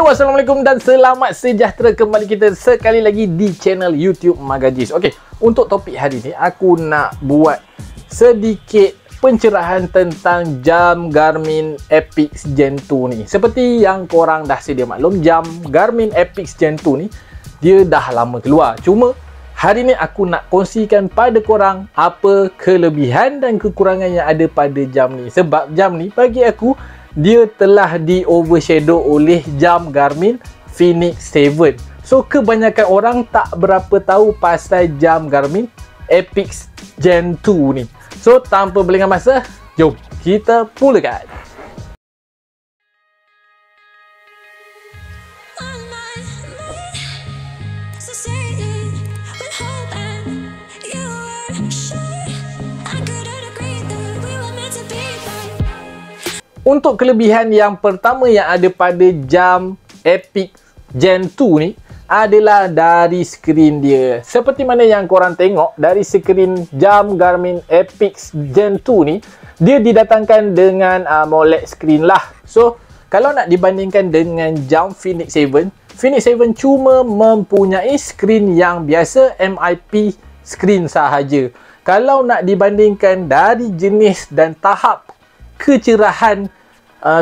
Yo, assalamualaikum dan selamat sejahtera kembali kita sekali lagi di channel YouTube Magajis. Okey, untuk topik hari ni aku nak buat sedikit pencerahan tentang jam Garmin Epix Gen 2 ni. Seperti yang korang dah sedia maklum, jam Garmin Epix Gen 2 ni dia dah lama keluar. Cuma hari ni aku nak kongsikan pada korang apa kelebihan dan kekurangan yang ada pada jam ni. Sebab jam ni bagi aku dia telah di overshadow oleh jam Garmin Fenix 7. So kebanyakan orang tak berapa tahu pasal jam Garmin Epix Gen 2 ni. So tanpa berlengah masa, jom kita mulakan. Untuk kelebihan yang pertama yang ada pada jam Epix Gen 2 ni adalah dari skrin dia. Seperti mana yang korang tengok dari skrin jam Garmin Epix Gen 2 ni, dia didatangkan dengan AMOLED screen lah. So kalau nak dibandingkan dengan jam Fenix 7, Fenix 7 cuma mempunyai skrin yang biasa, MIP screen sahaja. Kalau nak dibandingkan dari jenis dan tahap kecerahan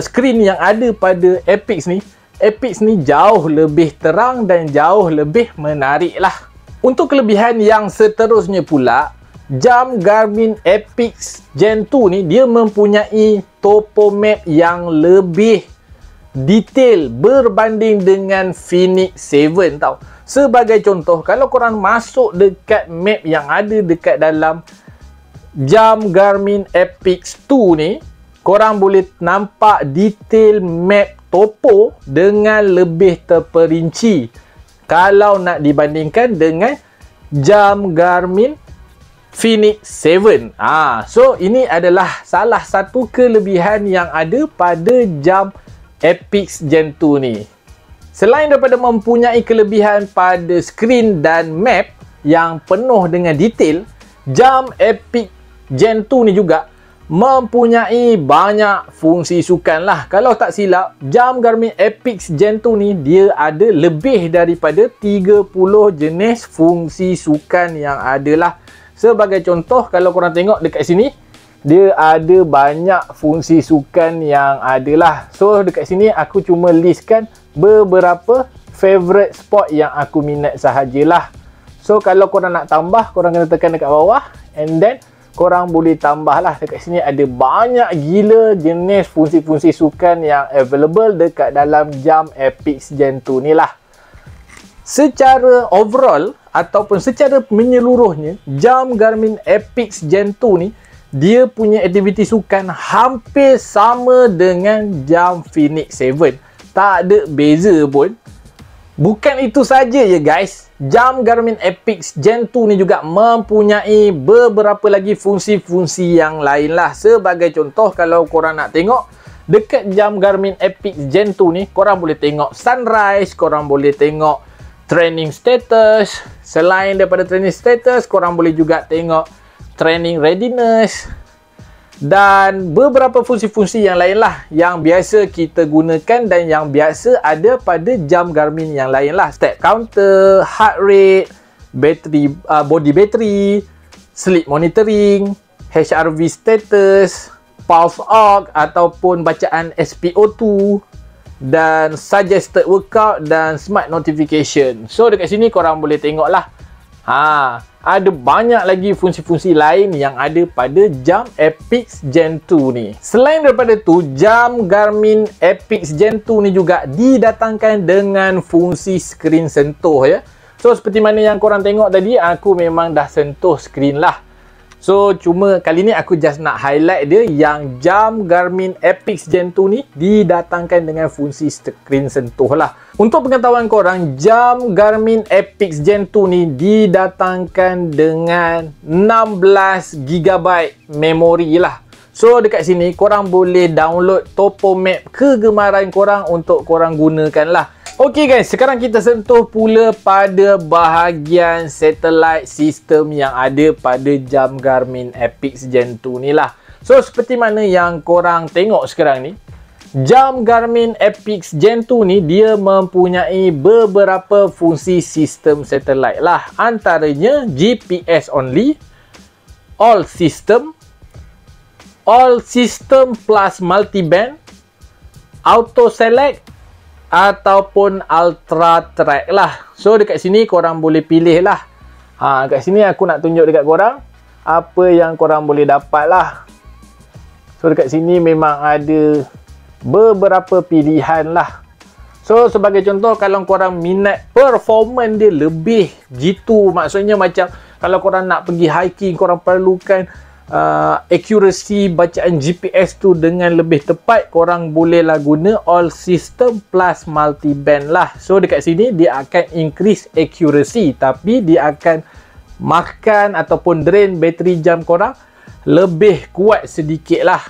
skrin yang ada pada Epix ni, Epix ni jauh lebih terang dan jauh lebih menarik lah. Untuk kelebihan yang seterusnya pula, jam Garmin Epix Gen 2 ni dia mempunyai topo map yang lebih detail berbanding dengan Fenix 7 tau. Sebagai contoh, kalau korang masuk dekat map yang ada dekat dalam jam Garmin Epix 2 ni, korang boleh nampak detail map topo dengan lebih terperinci kalau nak dibandingkan dengan jam Garmin Fenix 7. So ini adalah salah satu kelebihan yang ada pada jam Epix Gen 2 ni. Selain daripada mempunyai kelebihan pada skrin dan map yang penuh dengan detail, jam Epix Gen 2 ni juga mempunyai banyak fungsi sukan lah. Kalau tak silap, jam Garmin Epix Gen 2 ni dia ada lebih daripada 30 jenis fungsi sukan yang ada lah. Sebagai contoh, kalau korang tengok dekat sini, dia ada banyak fungsi sukan yang ada lah. So dekat sini aku cuma listkan beberapa favorite sport yang aku minat sahajalah. So kalau korang nak tambah, korang kena tekan dekat bawah and then korang boleh tambah lah. Dekat sini ada banyak gila jenis fungsi-fungsi sukan yang available dekat dalam jam Epix Gen 2 ni lah. Secara overall ataupun secara menyeluruhnya, jam Garmin Epix Gen 2 ni dia punya aktiviti sukan hampir sama dengan jam Fenix 7. Tak ada beza pun. Bukan itu saja ya guys, jam Garmin Epix Gen 2 ni juga mempunyai beberapa lagi fungsi-fungsi yang lain lah. Sebagai contoh, kalau korang nak tengok dekat jam Garmin Epix Gen 2 ni, korang boleh tengok sunrise, korang boleh tengok training status. Selain daripada training status, korang boleh juga tengok training readiness dan beberapa fungsi-fungsi yang lain lah yang biasa kita gunakan dan yang biasa ada pada jam Garmin yang lain lah. Step counter, heart rate, battery, body battery, sleep monitoring, HRV status, pulse ox ataupun bacaan SpO2 dan suggested workout dan smart notification. So dekat sini korang boleh tengok lah. Ada banyak lagi fungsi-fungsi lain yang ada pada jam Epix Gen 2 ni. Selain daripada tu, jam Garmin Epix Gen 2 ni juga didatangkan dengan fungsi skrin sentuh ya. So seperti mana yang korang tengok tadi, aku memang dah sentuh skrin lah. So cuma kali ni aku just nak highlight dia yang jam Garmin Epix Gen 2 ni didatangkan dengan fungsi skrin sentuh lah. Untuk pengetahuan korang, jam Garmin Epix Gen 2 ni didatangkan dengan 16GB memori lah. So dekat sini korang boleh download topo map kegemaran korang untuk korang gunakan lah. Okey guys, sekarang kita sentuh pula pada bahagian satellite system yang ada pada jam Garmin Epix Gen 2 ni lah. So seperti mana yang korang tengok sekarang ni, Jam Garmin Epix Gen 2 ni dia mempunyai beberapa fungsi sistem satelit lah. Antaranya GPS only, all system plus multiband, auto select ataupun ultra track lah. So dekat sini korang boleh pilih lah. Kat sini aku nak tunjuk dekat korang apa yang korang boleh dapat lah. So dekat sini memang ada beberapa pilihan lah. So sebagai contoh, kalau korang minat performance dia lebih gitu, maksudnya macam kalau korang nak pergi hiking, korang perlukan accuracy bacaan GPS tu dengan lebih tepat, korang bolehlah guna all system plus multiband lah. So dekat sini dia akan increase accuracy, tapi dia akan makan ataupun drain bateri jam korang lebih kuat sedikit lah.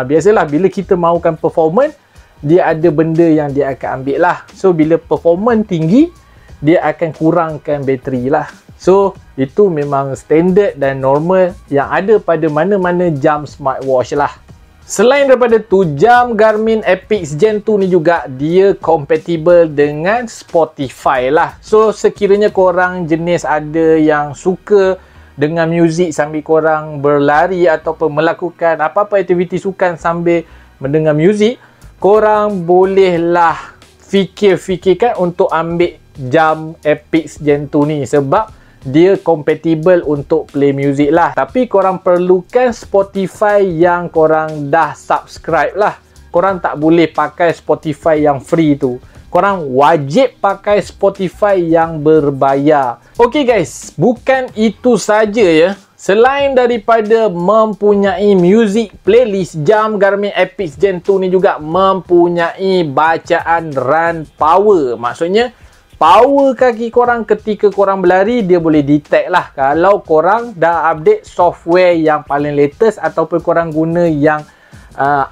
Biasalah bila kita mahukan performance, dia ada benda yang dia akan ambil lah. So bila performance tinggi, dia akan kurangkan bateri lah. So itu memang standard dan normal yang ada pada mana-mana jam smartwatch lah. Selain daripada tu, jam Garmin Epix Gen 2 ni juga dia compatible dengan Spotify lah. So sekiranya korang jenis ada yang suka dengan muzik sambil korang berlari ataupun melakukan apa-apa aktiviti sukan sambil mendengar muzik, korang bolehlah fikir-fikirkan untuk ambil jam Epix Gen 2 ni sebab dia compatible untuk play music lah. Tapi korang perlukan Spotify yang korang dah subscribe lah. Korang tak boleh pakai Spotify yang free tu. Korang wajib pakai Spotify yang berbayar. Okay guys, bukan itu saja ya. Selain daripada mempunyai music playlist, jam Garmin Epix Gen 2 ni juga mempunyai bacaan run power. Maksudnya power kaki korang ketika korang berlari, dia boleh detect lah kalau korang dah update software yang paling latest ataupun korang guna yang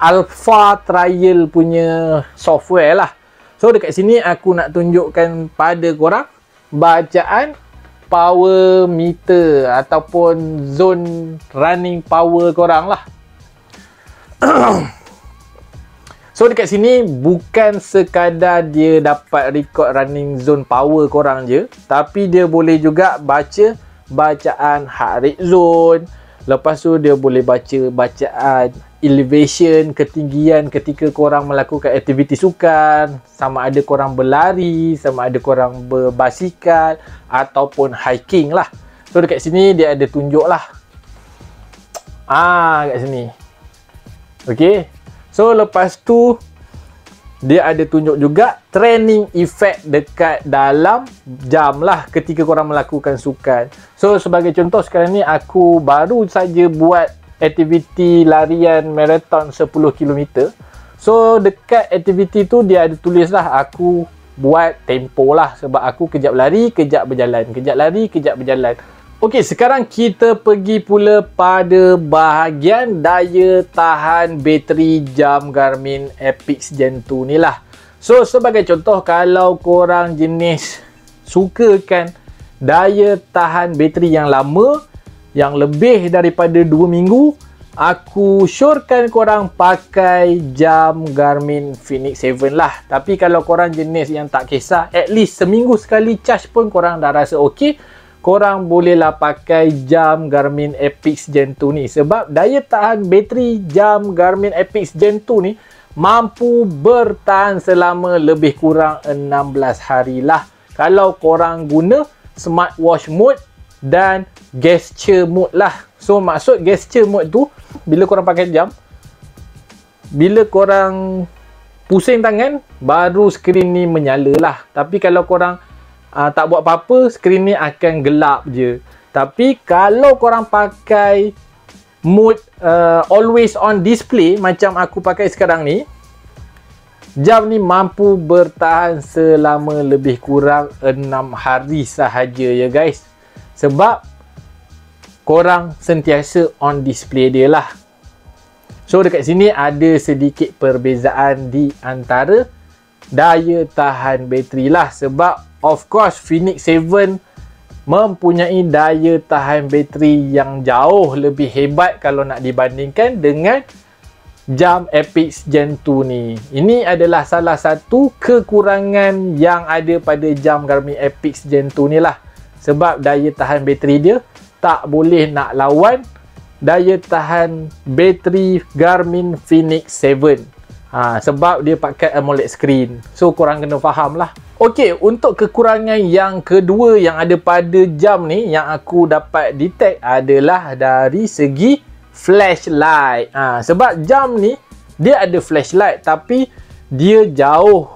alpha trial punya software lah. So dekat sini aku nak tunjukkan pada korang bacaan power meter ataupun zone running power korang lah. So dekat sini bukan sekadar dia dapat record running zone power korang je, tapi dia boleh juga baca bacaan heart rate zone. Lepas tu dia boleh baca bacaan elevation, ketinggian ketika korang melakukan aktiviti sukan, sama ada korang berlari, sama ada korang berbasikal ataupun hiking lah. So dekat sini dia ada tunjuk lah. Kat sini. Okay. So lepas tu dia ada tunjuk juga training effect dekat dalam jam lah ketika korang melakukan sukan. So sebagai contoh, sekarang ni aku baru saja buat aktiviti larian marathon 10 km. So dekat aktiviti tu dia ada tulis lah aku buat tempo lah, sebab aku kejap lari, kejap berjalan, kejap lari, kejap berjalan. Okey, sekarang kita pergi pula pada bahagian daya tahan bateri jam Garmin Epix Gen 2 ni lah. So sebagai contoh, kalau korang jenis sukakan daya tahan bateri yang lama, yang lebih daripada 2 minggu, aku syorkan korang pakai jam Garmin Fenix 7 lah. Tapi kalau korang jenis yang tak kisah, at least seminggu sekali charge pun korang dah rasa okey, korang bolehlah pakai jam Garmin Epix Gen 2 ni. Sebab daya tahan bateri jam Garmin Epix Gen 2 ni mampu bertahan selama lebih kurang 16 hari lah kalau korang guna smartwatch mode dan gesture mode lah. So maksud gesture mode tu, bila korang pakai jam, bila korang pusing tangan, baru skrin ni menyala lah. Tapi kalau korang tak buat apa-apa, skrin ni akan gelap je. Tapi kalau korang pakai mode always on display macam aku pakai sekarang ni, jam ni mampu bertahan selama lebih kurang 6 hari sahaja ya guys. Sebab korang sentiasa on display dia lah. So dekat sini ada sedikit perbezaan di antara daya tahan bateri lah. Sebab of course Fenix 7 mempunyai daya tahan bateri yang jauh lebih hebat kalau nak dibandingkan dengan jam Epix Gen 2 ni. Ini adalah salah satu kekurangan yang ada pada jam Garmin Epix Gen 2 ni lah. Sebab daya tahan bateri dia tak boleh nak lawan daya tahan bateri Garmin Fenix 7. Sebab dia pakai AMOLED screen. So korang kena faham lah. Okey, untuk kekurangan yang kedua yang ada pada jam ni yang aku dapat detect adalah dari segi flashlight. Sebab jam ni dia ada flashlight tapi dia jauh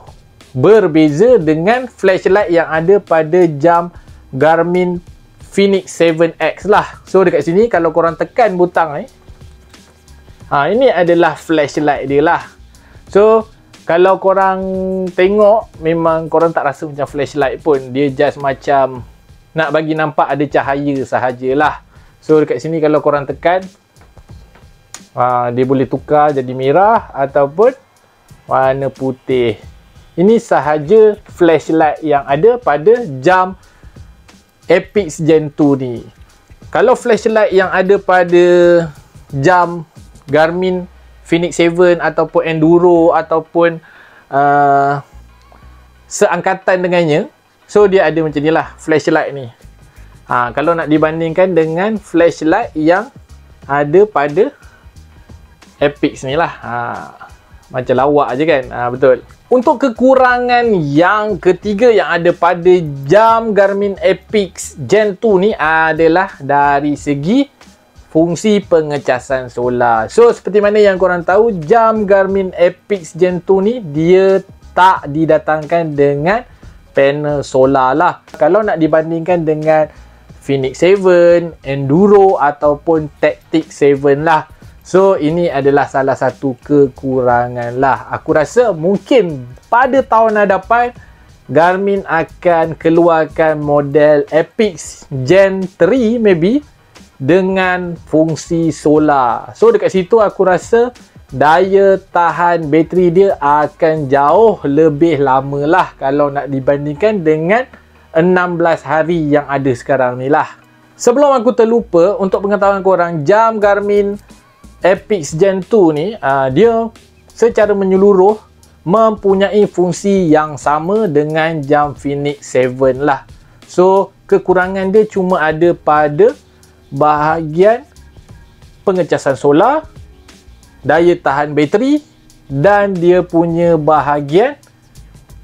berbeza dengan flashlight yang ada pada jam Garmin Fenix 7X lah. So dekat sini kalau korang tekan butang ni, ini adalah flashlight dia lah. So kalau korang tengok memang korang tak rasa macam flashlight pun. Dia just macam nak bagi nampak ada cahaya sahajalah. So dekat sini kalau korang tekan, dia boleh tukar jadi merah ataupun warna putih. Ini sahaja flashlight yang ada pada jam Epix Gen 2 ni. Kalau flashlight yang ada pada jam Garmin Fenix 7 ataupun Enduro ataupun seangkatan dengannya, so dia ada macam ni lah flashlight ni. Kalau nak dibandingkan dengan flashlight yang ada pada Epix ni lah, macam lawak je kan. Betul. Untuk kekurangan yang ketiga yang ada pada jam Garmin Epix Gen 2 ni adalah dari segi fungsi pengecasan solar. So seperti mana yang korang tahu, jam Garmin Epix Gen 2 ni dia tak didatangkan dengan panel solar lah. Kalau nak dibandingkan dengan Fenix 7, Enduro ataupun Tactic 7 lah. So ini adalah salah satu kekurangan lah. Aku rasa mungkin pada tahun hadapan Garmin akan keluarkan model Epix Gen 3 maybe dengan fungsi solar. So dekat situ aku rasa daya tahan bateri dia akan jauh lebih lama lah kalau nak dibandingkan dengan 16 hari yang ada sekarang ni lah. Sebelum aku terlupa, untuk pengetahuan korang, jam Garmin Epix Gen 2 ni dia secara menyeluruh mempunyai fungsi yang sama dengan jam Fenix 7 lah. So kekurangan dia cuma ada pada bahagian pengecasan solar, daya tahan bateri dan dia punya bahagian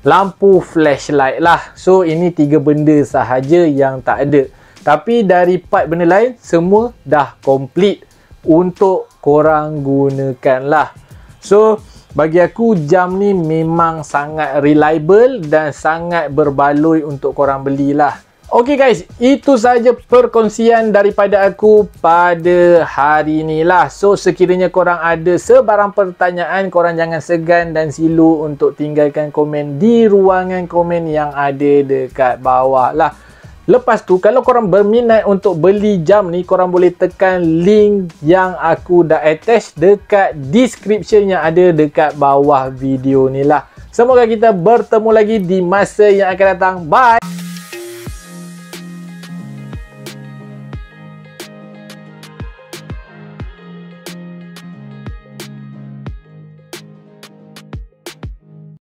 lampu flashlight lah. So ini 3 benda sahaja yang tak ada. Tapi dari part benda lain semua dah komplit untuk korang gunakan lah. So bagi aku jam ni memang sangat reliable dan sangat berbaloi untuk korang belilah. Okey guys, itu saja perkongsian daripada aku pada hari ni lah. So sekiranya korang ada sebarang pertanyaan, korang jangan segan dan silu untuk tinggalkan komen di ruangan komen yang ada dekat bawah lah. Lepas tu kalau korang berminat untuk beli jam ni, korang boleh tekan link yang aku dah attach dekat description yang ada dekat bawah video ni lah. Semoga kita bertemu lagi di masa yang akan datang. Bye!